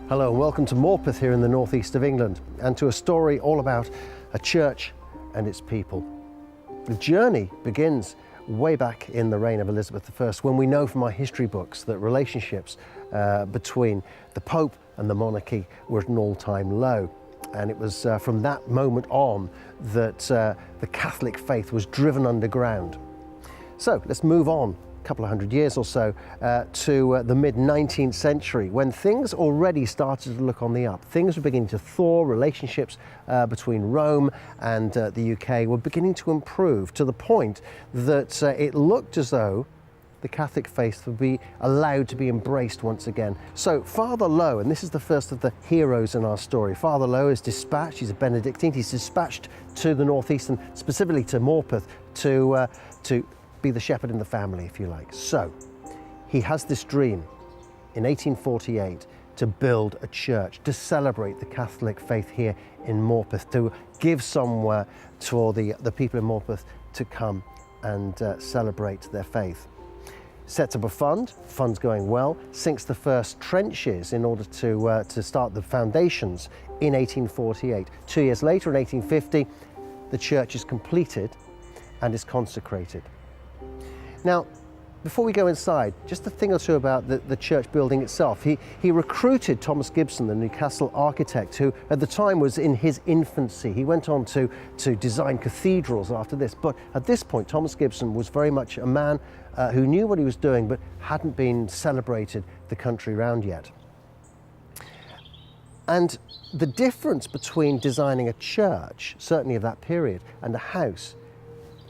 Hello and welcome to Morpeth here in the northeast of England, and to a story all about a church and its people. The journey begins way back in the reign of Elizabeth I, when we know from our history books that relationships between the Pope and the monarchy were at an all-time low. And it was from that moment on that the Catholic faith was driven underground. So let's move on a couple of hundred years or so to the mid-19th century, when things already started to look on the up. Things were beginning to thaw, relationships between Rome and the UK were beginning to improve to the point that it looked as though the Catholic faith would be allowed to be embraced once again. So Father Lowe, and this is the first of the heroes in our story, Father Lowe is dispatched, he's a Benedictine, he's dispatched to the northeast and specifically to Morpeth to be the shepherd in the family, if you like. So he has this dream in 1848 to build a church, to celebrate the Catholic faith here in Morpeth, to give somewhere for the people in Morpeth to come and celebrate their faith. Sets up a fund's going well, sinks the first trenches in order to start the foundations in 1848. 2 years later, in 1850, the church is completed and is consecrated. Now, before we go inside, just a thing or two about the church building itself. He recruited Thomas Gibson, the Newcastle architect, who at the time was in his infancy. He went on to design cathedrals after this, but at this point Thomas Gibson was very much a man who knew what he was doing but hadn't been celebrated the country round yet. And the difference between designing a church, certainly of that period, and a house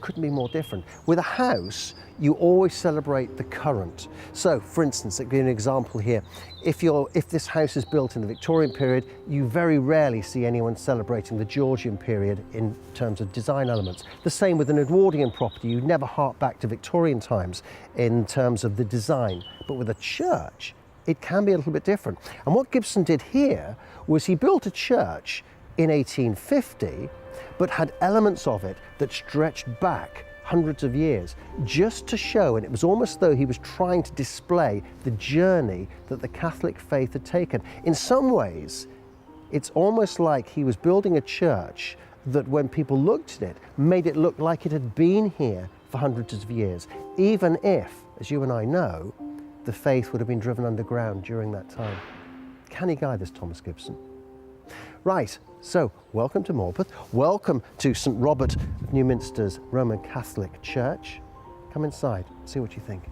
couldn't be more different. With a house, you always celebrate the current. So, for instance, I'll give you an example here. If this house is built in the Victorian period, you very rarely see anyone celebrating the Georgian period in terms of design elements. The same with an Edwardian property, you never hark back to Victorian times in terms of the design. But with a church, it can be a little bit different. And what Gibson did here was he built a church in 1850, but had elements of it that stretched back hundreds of years, just to show, and it was almost though he was trying to display the journey that the Catholic faith had taken. In some ways, it's almost like he was building a church that when people looked at it, made it look like it had been here for hundreds of years, even if, as you and I know, the faith would have been driven underground during that time. Canny guy, this Thomas Gibson. Right, so welcome to Morpeth, welcome to St Robert of Newminster's Roman Catholic Church. Come inside, see what you think.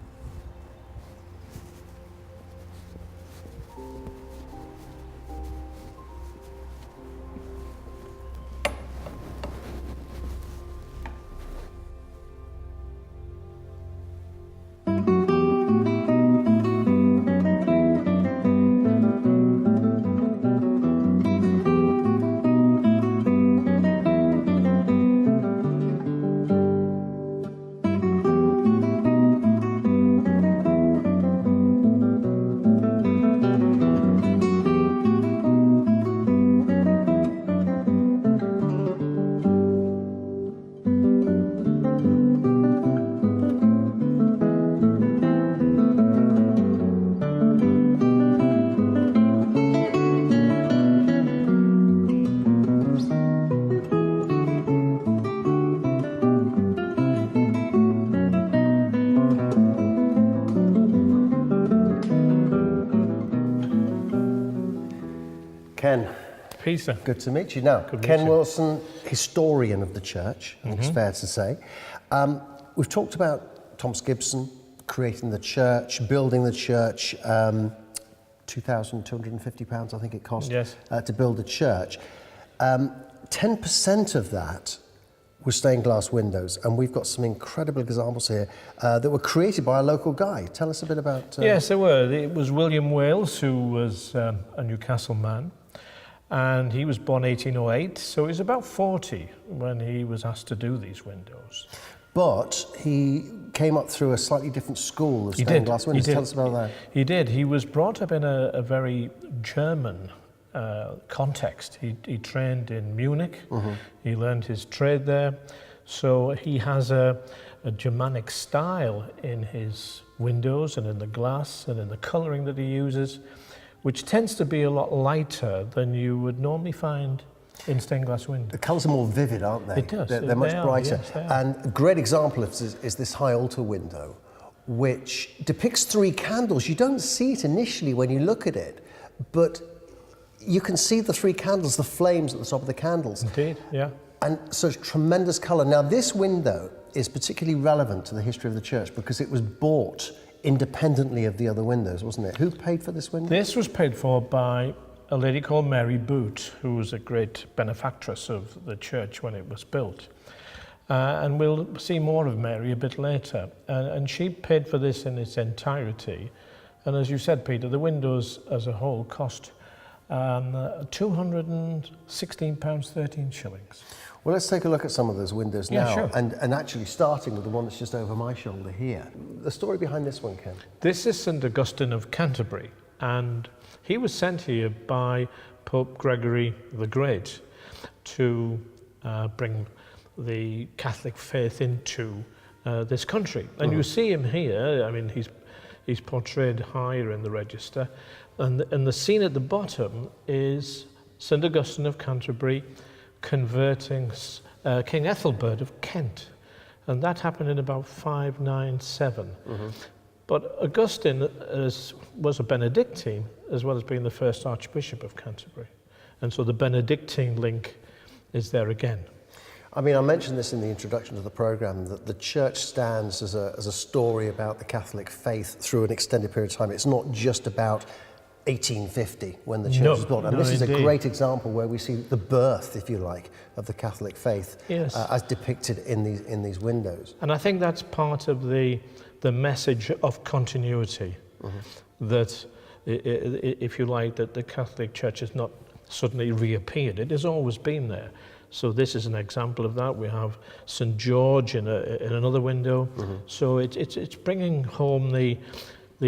Ken. Peter. Good to meet you. Now, Ken Wilson, historian of the church, I think it's fair to say. We've talked about Thomas Gibson creating the church, building the church, £2,250 I think it cost to build the church. 10% of that was stained glass windows, and we've got some incredible examples here that were created by a local guy. Tell us a bit about... Yes, there were. It was William Wales, who was a Newcastle man, and he was born 1808, so he was about 40 when he was asked to do these windows. But he came up through a slightly different school of stained glass windows. Tell us about that. He did. He was brought up in a very German context. He trained in Munich. He learned his trade there. So he has a Germanic style in his windows and in the glass and in the colouring that he uses, which tends to be a lot lighter than you would normally find in stained glass windows. The colours are more vivid, aren't they? It does. They're much brighter. Yes, they are. And a great example of this is this high altar window, which depicts 3 candles. You don't see it initially when you look at it, but you can see the 3 candles, the flames at the top of the candles. Indeed, yeah. And so tremendous colour. Now, this window is particularly relevant to the history of the church because it was bought independently of the other windows, wasn't it? Who paid for this window? This was paid for by a lady called Mary Boot, who was a great benefactress of the church when it was built. And we'll see more of Mary a bit later. And she paid for this in its entirety. And as you said, Peter, the windows as a whole cost £216.13. Well, let's take a look at some of those windows now. Yeah, sure. And actually starting with the one that's just over my shoulder here. The story behind this one, Ken. This is St. Augustine of Canterbury, and he was sent here by Pope Gregory the Great to bring the Catholic faith into this country. And you see him here. I mean, he's portrayed higher in the register, and the scene at the bottom is St. Augustine of Canterbury converting King Ethelbert of Kent, and that happened in about 597. But Augustine was a Benedictine as well as being the first Archbishop of Canterbury, and so the Benedictine link is there again. I mean, I mentioned this in the introduction to the programme, that the church stands as a story about the Catholic faith through an extended period of time. It's not just about 1850 when the church was built. And this is a great example where we see the birth, if you like, of the Catholic faith as depicted in these windows. And I think that's part of the message of continuity, that, if you like, that the Catholic Church has not suddenly reappeared. It has always been there. So this is an example of that. We have St. George in another window. So it's bringing home the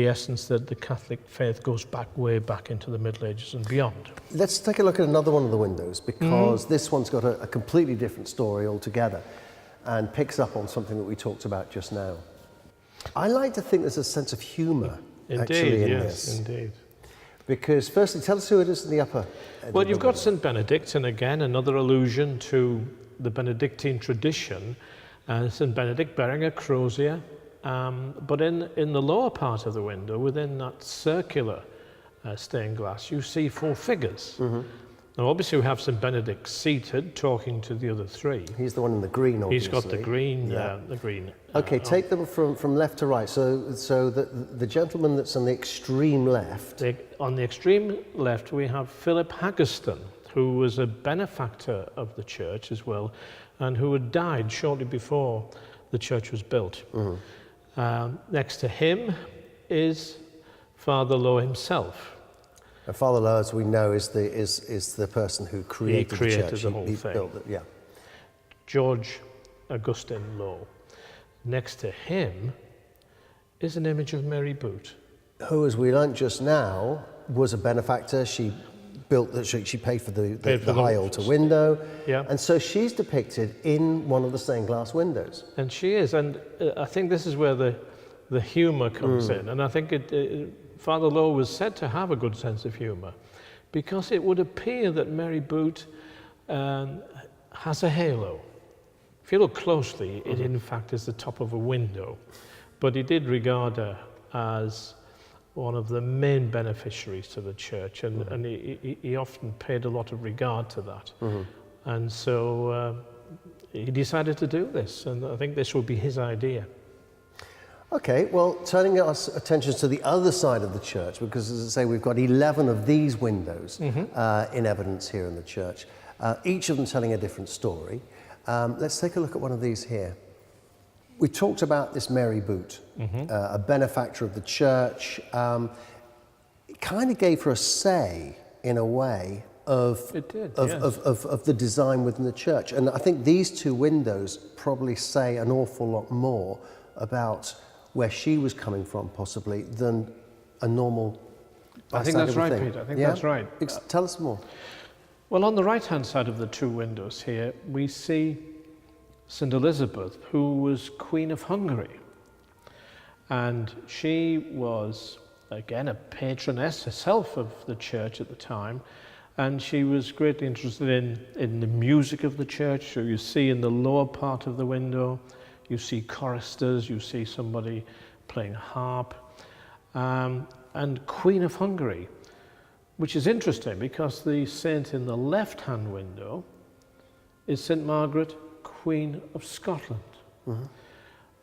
essence that the Catholic faith goes way back into the Middle Ages and beyond. Let's take a look at another one of the windows, because this one's got a completely different story altogether and picks up on something that we talked about just now. I like to think there's a sense of humour actually in this. Indeed. Because firstly, tell us who it is in the upper. Well, you've got St. Benedict, and again, another allusion to the Benedictine tradition. St. Benedict bearing a crozier, but in the lower part of the window, within that circular stained glass, you see 4 figures. Now, obviously, we have St. Benedict seated, talking to the other 3. He's the one in the green, obviously. He's got the green. The green. Okay, take them from left to right. So the gentleman that's on the extreme left. On the extreme left, we have Philip Haggerston, who was a benefactor of the church as well, and who had died shortly before the church was built. Next to him is Father Lowe himself. And Father Lowe, as we know, is the person who created the church. The whole thing. Built it, yeah. George Augustine Lowe. Next to him is an image of Mary Boot, who, as we learnt just now, was a benefactor. She built she paid for the high altar window, and so she's depicted in one of the stained glass windows. And she is, and I think this is where the humour comes in, and I think Father Lowe was said to have a good sense of humour, because it would appear that Mary Boot has a halo. If you look closely, it in fact is the top of a window, but he did regard her as one of the main beneficiaries to the church, and he often paid a lot of regard to that. And so he decided to do this, and I think this would be his idea. Okay, well, turning our attentions to the other side of the church, because as I say, we've got 11 of these windows in evidence here in the church, each of them telling a different story. Let's take a look at one of these here. We talked about this Mary Boot, a benefactor of the church. It kind of gave her a say, in a way, of the design within the church. And I think these 2 windows probably say an awful lot more about where she was coming from, possibly, than a normal I think that's right, Peter. I think that's right. Tell us more. Well, on the right-hand side of the 2 windows here, we see St. Elizabeth, who was Queen of Hungary. And she was again, a patroness herself of the church at the time, and she was greatly interested in the music of the church. So you see in the lower part of the window, you see choristers, you see somebody playing a harp, and Queen of Hungary, which is interesting because the saint in the left-hand window is St. Margaret, Queen of Scotland. Mm-hmm.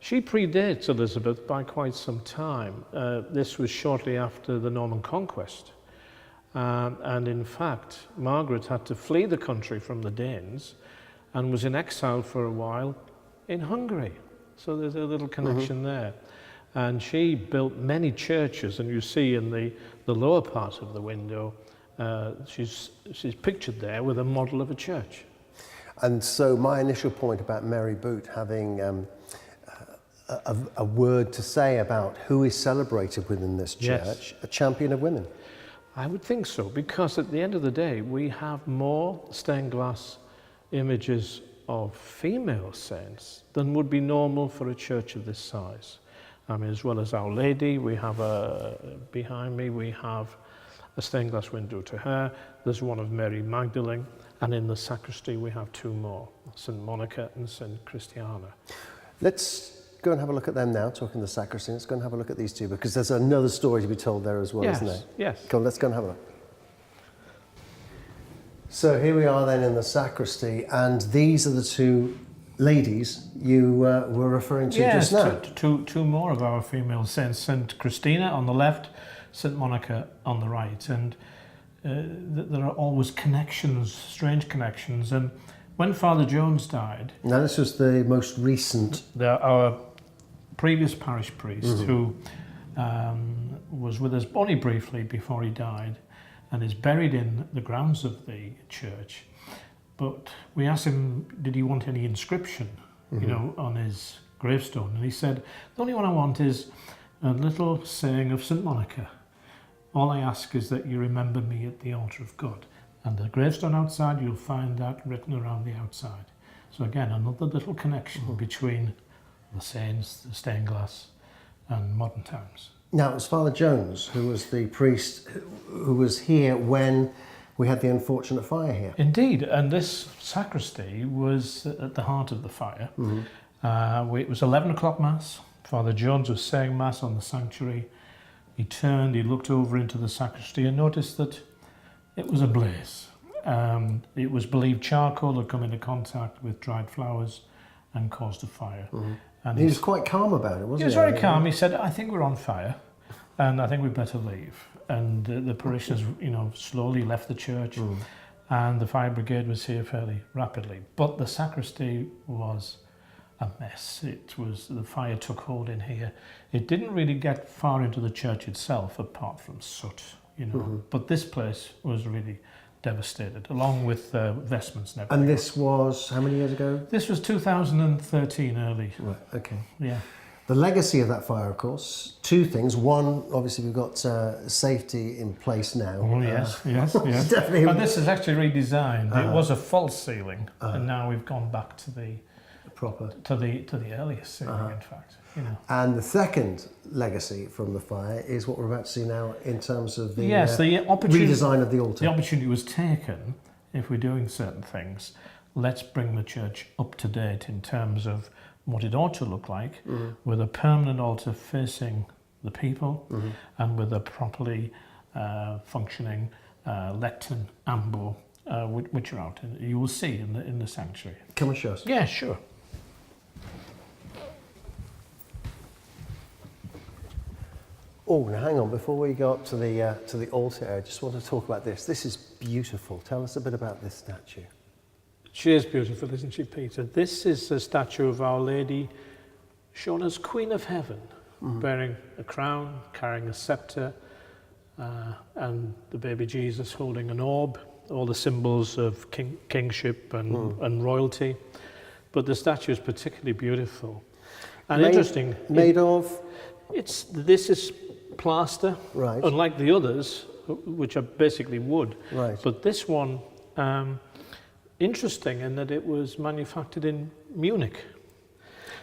She predates Elizabeth by quite some time. This was shortly after the Norman Conquest. And in fact, Margaret had to flee the country from the Danes and was in exile for a while in Hungary. So there's a little connection there. And she built many churches, and you see in the lower part of the window, she's pictured there with a model of a church. And so my initial point about Mary Boot having a word to say about who is celebrated within this church, yes. A champion of women. I would think so, because at the end of the day, we have more stained glass images of female saints than would be normal for a church of this size. I mean, as well as Our Lady, we have behind me, we have a stained glass window to her. There's one of Mary Magdalene, and in the sacristy we have two more, St. Monica and St. Christiana. Let's go and have a look at them now, talking the sacristy. Let's go and have a look at these two, because there's another story to be told there as well, isn't there? Yes. Come on, let's go and have a look. So here we are then in the sacristy, and these are the two ladies you were referring to just now. Yes, two more of our female saints, St. Christina on the left, St. Monica on the right. And there are always connections, strange connections. And when Father Jones died... Now this was the most recent... Our previous parish priest, who was with us only briefly before he died, and is buried in the grounds of the church. But we asked him, did he want any inscription, you know, on his gravestone? And he said, the only one I want is a little saying of St. Monica. All I ask is that you remember me at the altar of God. And the gravestone outside, you'll find that written around the outside. So again, another little connection between the saints, the stained glass, and modern times. Now, it was Father Jones who was the priest who was here when we had the unfortunate fire here. Indeed, and this sacristy was at the heart of the fire. It was 11 o'clock Mass. Father Jones was saying Mass on the sanctuary. He turned, he looked over into the sacristy and noticed that it was ablaze. It was believed charcoal had come into contact with dried flowers and caused a fire. And he was quite calm about it, wasn't he? He was very calm. He said, I think we're on fire and I think we'd better leave. And the parishioners, you know, slowly left the church and the fire brigade was here fairly rapidly. But the sacristy was a mess. The fire took hold in here. It didn't really get far into the church itself, apart from soot, you know. But this place was really devastated, along with vestments and everything. And this was how many years ago? This was 2013 early. Right, okay. Yeah. The legacy of that fire, of course, two things. One, obviously, we've got safety in place now. Oh, yes. Definitely. But this is actually redesigned. It was a false ceiling, and now we've gone back to the proper to the earliest ceiling, in fact. You know. And the second legacy from the fire is what we're about to see now in terms of the, the redesign of the altar. The opportunity was taken, if we're doing certain things, let's bring the church up to date in terms of what it ought to look like, with a permanent altar facing the people, and with a properly functioning lectern ambo, which are out. You will see in the sanctuary. Come and show us. Yeah, sure. Oh, now hang on. Before we go up to the altar, I just want to talk about this. This is beautiful. Tell us a bit about this statue. She is beautiful, isn't she, Peter? This is a statue of Our Lady, shown as Queen of Heaven, bearing a crown, carrying a scepter, and the baby Jesus holding an orb, all the symbols of kingship and royalty. But the statue is particularly beautiful. And interesting. Made of? This is plaster, right. Unlike the others, which are basically wood. Right. But this one, interesting in that it was manufactured in Munich.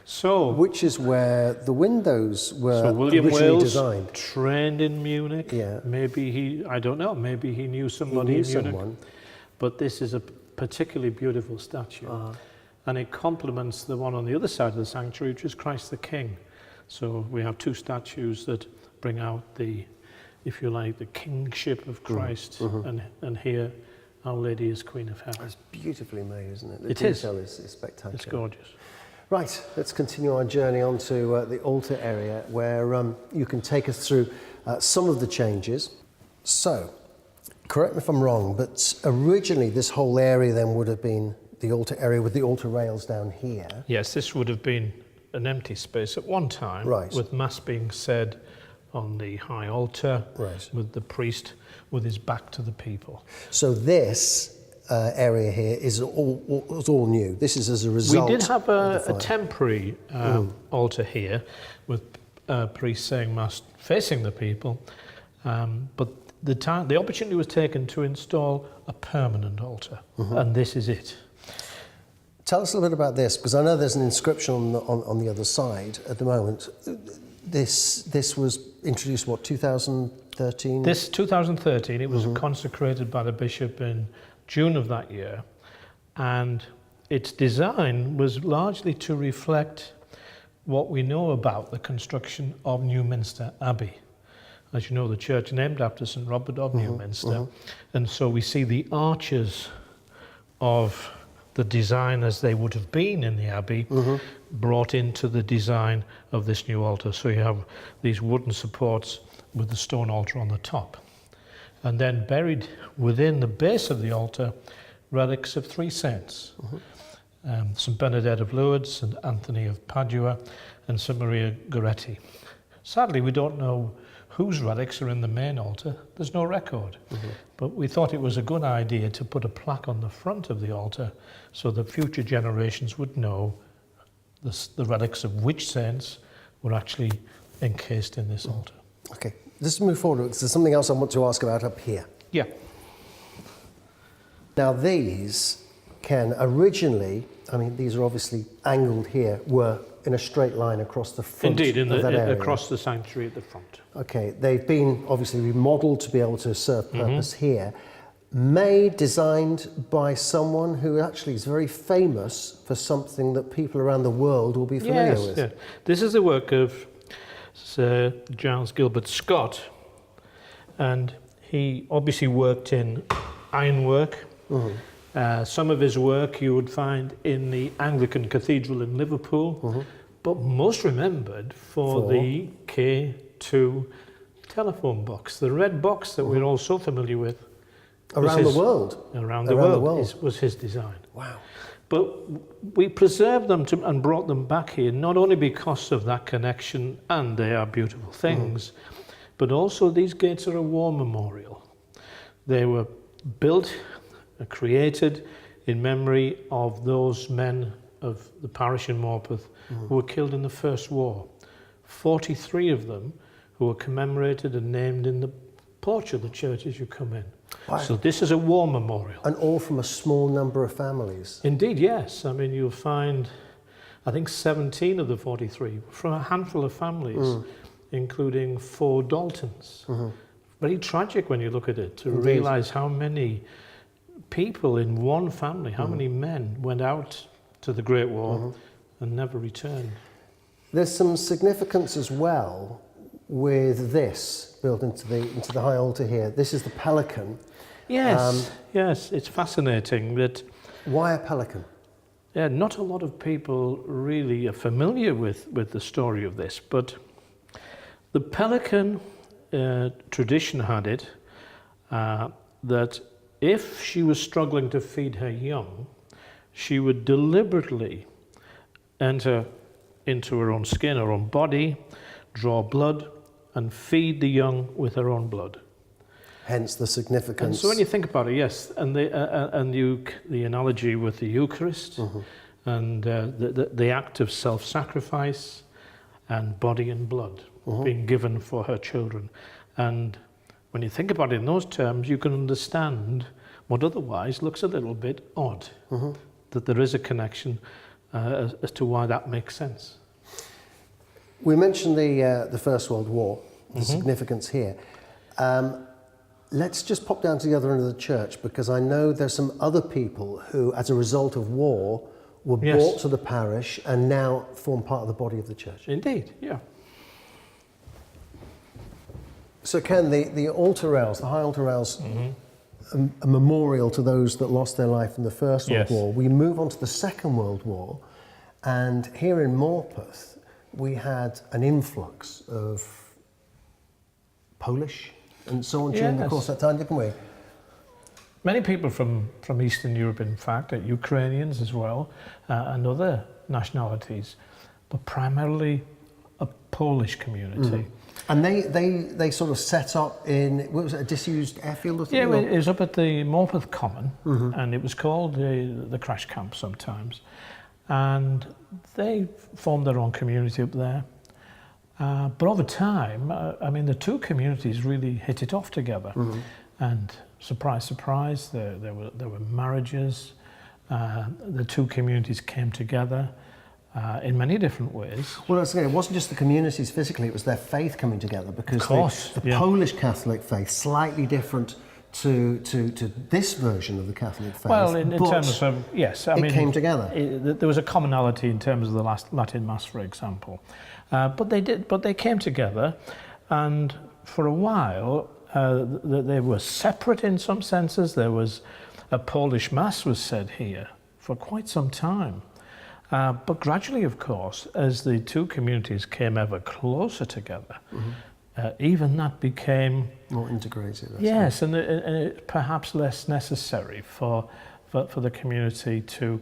So, which is where the windows were so William originally Wales designed. trained in Munich. Yeah. Maybe I don't know, maybe he knew He somebody knew in Munich. someone. But this is a particularly beautiful statue. And it complements the one on the other side of the sanctuary, which is Christ the King. So we have two statues that bring out the, if you like, the kingship of Christ. And here, Our Lady is Queen of Heaven. It's beautifully made, isn't it? The It is. detail is spectacular. It's gorgeous. Right, let's continue our journey onto the altar area where you can take us through some of the changes. So, correct me if I'm wrong, but originally this whole area then would have been the altar area with the altar rails down here. Yes, this would have been an empty space at one time, Right. with Mass being said on the high altar, Right. with the priest with his back to the people. So this area here is all new. This is as a result. We did have of a the fire. temporary altar here with priests saying Mass facing the people, but the opportunity was taken to install a permanent altar, and this is it. Tell us a little bit about this, because I know there's an inscription on the other side at the moment. This was introduced, what, 2013? This 2013, it was consecrated by the bishop in June of that year, and its design was largely to reflect what we know about the construction of Newminster Abbey. As you know, the church named after St. Robert of Newminster, and so we see the arches of the design as they would have been in the Abbey brought into the design of this new altar. So you have these wooden supports with the stone altar on the top. And then buried within the base of the altar, relics of three saints. St. Bernadette of Lourdes, St. Anthony of Padua, and St. Maria Goretti. Sadly, we don't know whose relics are in the main altar. There's no record. But we thought it was a good idea to put a plaque on the front of the altar so that future generations would know the relics of which saints were actually encased in this altar. Okay, let's move forward, because there's something else I want to ask about up here. Yeah. Now these can originally, I mean, these are obviously angled here, were in a straight line across the front Indeed, of that area. across the sanctuary at the front. Okay, they've been obviously remodeled to be able to serve purpose here. Made, designed by someone who actually is very famous for something that people around the world will be familiar with. Yeah. This is the work of Sir Giles Gilbert Scott, and he obviously worked in ironwork. Some of his work you would find in the Anglican Cathedral in Liverpool, but most remembered for the K2 telephone box, the red box that we're all so familiar with. Around the world? Around the world was his design. Wow. But we preserved them and brought them back here, not only because of that connection, and they are beautiful things, but also these gates are a war memorial. They were built, created in memory of those men of the parish in Morpeth who were killed in the First War. 43 of them who were commemorated and named in the porch of the church as you come in. Wow. So this is a war memorial. And all from a small number of families. Indeed, yes. I mean, you'll find, I think 17 of the 43 from a handful of families, including 4 Daltons. Very tragic when you look at it, to realise how many people in one family, how many men went out to the Great War and never returned. There's some significance as well with this built into the high altar here. This is the pelican. Yes, yes, it's fascinating that. Why a pelican? Yeah, not a lot of people really are familiar with the story of this, but the pelican tradition had it that if she was struggling to feed her young, she would deliberately enter into her own skin, her own body, draw blood, and feed the young with her own blood. Hence the significance. And so when you think about it, yes, and the analogy with the Eucharist, and the act of self-sacrifice, and body and blood being given for her children. And when you think about it in those terms, you can understand what otherwise looks a little bit odd, that there is a connection as to why that makes sense. We mentioned the First World War, the significance here. Let's just pop down to the other end of the church, because I know there's some other people who, as a result of war, were brought to the parish and now form part of the body of the church. Indeed, yeah. So Ken, the altar rails, the high altar rails, a memorial to those that lost their life in the First World War. We move on to the Second World War, and here in Morpeth, we had an influx of Polish and so on during the course of that time, didn't we? Many people from Eastern Europe, in fact, Ukrainians as well, and other nationalities, but primarily a Polish community. And they sort of set up in, what was it, a disused airfield or something? Yeah, it was up at the Morpeth Common, and it was called the crash camp sometimes. And they formed their own community up there. But over time, I mean, the two communities really hit it off together. And surprise, surprise, there were marriages. The two communities came together in many different ways. Well, I was saying, it wasn't just the communities physically, it was their faith coming together, because the Polish Catholic faith, slightly different to this version of the Catholic faith. Well, in terms of, yes, I mean, it came together. There was a commonality in terms of the Latin Mass, for example. But they came together, and for a while, they were separate in some senses. There was a Polish Mass was said here for quite some time. But gradually, of course, as the two communities came ever closer together, even that became more integrated. Yes, and it perhaps less necessary for the community to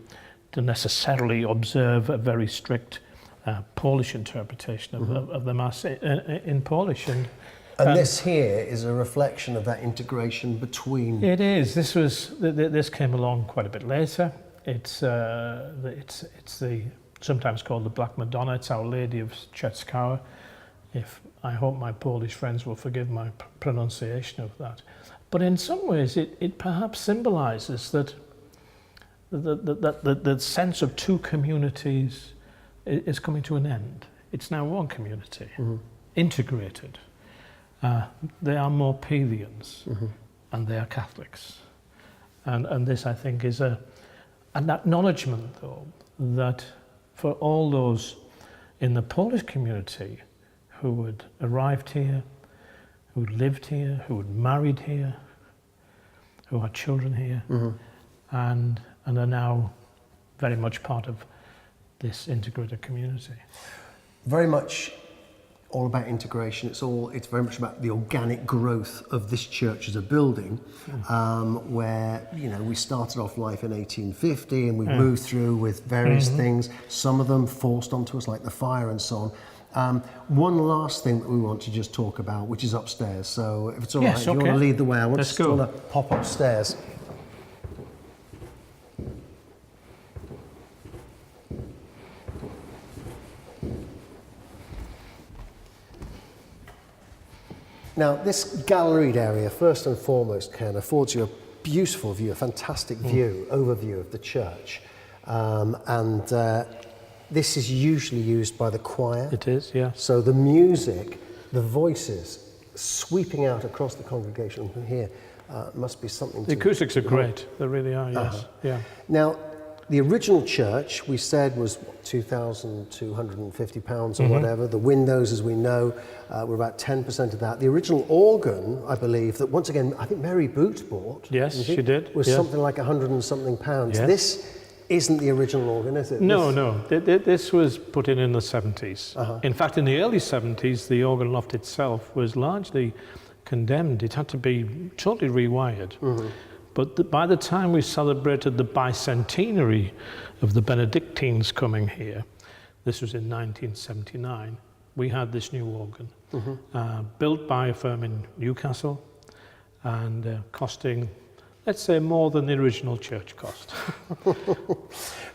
necessarily observe a very strict Polish interpretation of the Mass in Polish. And this here is a reflection of that integration between. It is. This came along quite a bit later. It's the sometimes called the Black Madonna. It's Our Lady of Czeskowa. I hope my Polish friends will forgive my pronunciation of that. But in some ways, it perhaps symbolises that the sense of two communities is coming to an end. It's now one community, integrated. They are Morpethians, and they are Catholics. And this, I think, is an acknowledgement, though, that for all those in the Polish community who had arrived here, who lived here, who had married here, who had children here, and are now very much part of this integrated community. Very much all about integration. It's very much about the organic growth of this church as a building, where we started off life in 1850 and we moved through with various things, some of them forced onto us like the fire and so on. One last thing that we want to just talk about, which is upstairs. So if it's all right, if you want to lead the way, I want to pop upstairs. Now, this galleried area, first and foremost, Ken, affords you a beautiful view, a fantastic overview of the church. This is usually used by the choir. It is, yeah. So the music, the voices sweeping out across the congregation from here must be something The acoustics are great. They really are, yes. Yeah. Now, the original church, we said, was £2,250 or whatever. The windows, as we know, were about 10% of that. The original organ, I believe, that once again, I think Mary Boot bought. Yes, she did. Was something like £100 and something. Yes. This isn't the original organ, is it? No. This was put in the 70s. In fact, in the early 70s, the organ loft itself was largely condemned. It had to be totally rewired. But by the time we celebrated the bicentenary of the Benedictines coming here, this was in 1979, we had this new organ, built by a firm in Newcastle and costing, let's say, more than the original church cost.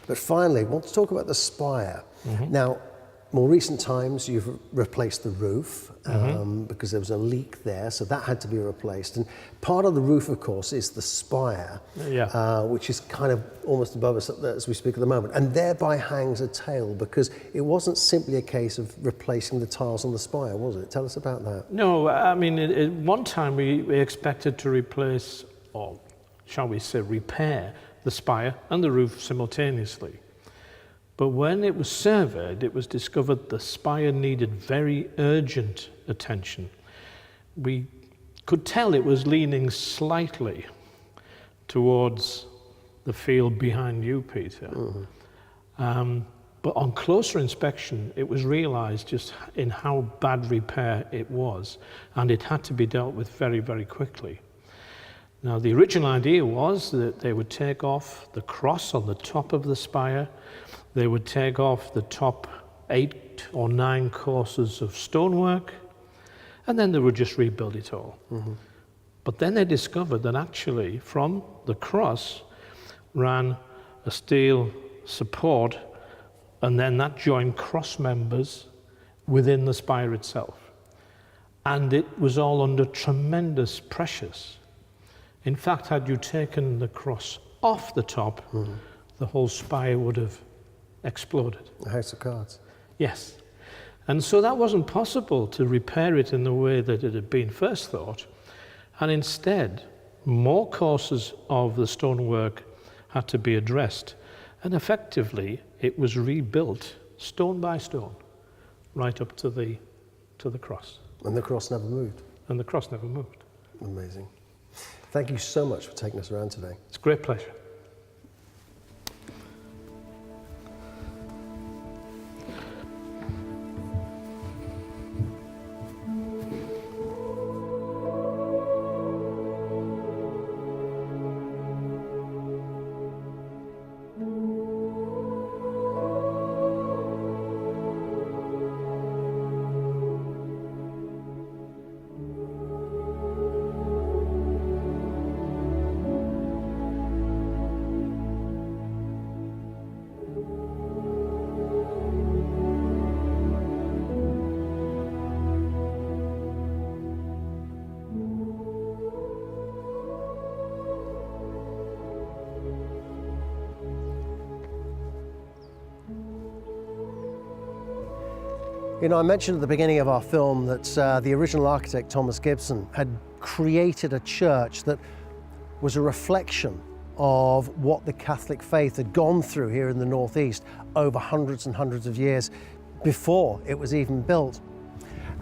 But finally, I want to talk about the spire. Now, more recent times, you've replaced the roof because there was a leak there, so that had to be replaced. And part of the roof, of course, is the spire, which is kind of almost above us as we speak at the moment, and thereby hangs a tale, because it wasn't simply a case of replacing the tiles on the spire, was it? Tell us about that. No, I mean, at one time we expected to replace, or shall we say repair, the spire and the roof simultaneously. But when it was surveyed, it was discovered the spire needed very urgent attention. We could tell it was leaning slightly towards the field behind you, Peter. But on closer inspection, it was realised just in how bad repair it was, and it had to be dealt with very, very quickly. Now, the original idea was that they would take off the cross on the top of the spire. They would take off the top 8 or 9 courses of stonework, and then they would just rebuild it all. But then they discovered that actually from the cross ran a steel support, and then that joined cross members within the spire itself. And it was all under tremendous pressures. In fact, had you taken the cross off the top, the whole spire would have exploded. A house of cards. Yes. And so that wasn't possible to repair it in the way that it had been first thought. And instead, more courses of the stonework had to be addressed. And effectively, it was rebuilt stone by stone, right up to the cross. And the cross never moved. And the cross never moved. Amazing. Thank you so much for taking us around today. It's a great pleasure. You know, I mentioned at the beginning of our film that the original architect, Thomas Gibson, had created a church that was a reflection of what the Catholic faith had gone through here in the Northeast over hundreds and hundreds of years before it was even built.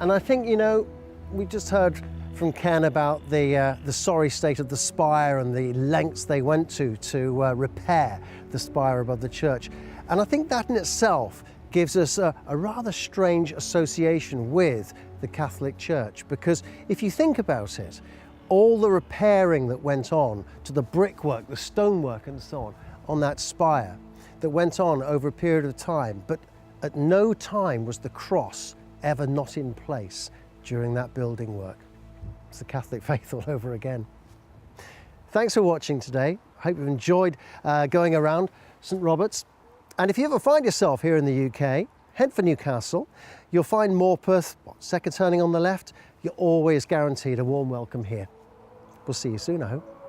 And I think, you know, we just heard from Ken about the sorry state of the spire and the lengths they went to repair the spire above the church. And I think that in itself gives us a rather strange association with the Catholic Church, because if you think about it, all the repairing that went on to the brickwork, the stonework and so on that spire that went on over a period of time, but at no time was the cross ever not in place during that building work. It's the Catholic faith all over again. Thanks for watching today. I hope you've enjoyed going around St Robert's. And if you ever find yourself here in the UK, head for Newcastle. You'll find Morpeth, second turning on the left. You're always guaranteed a warm welcome here. We'll see you soon, I hope.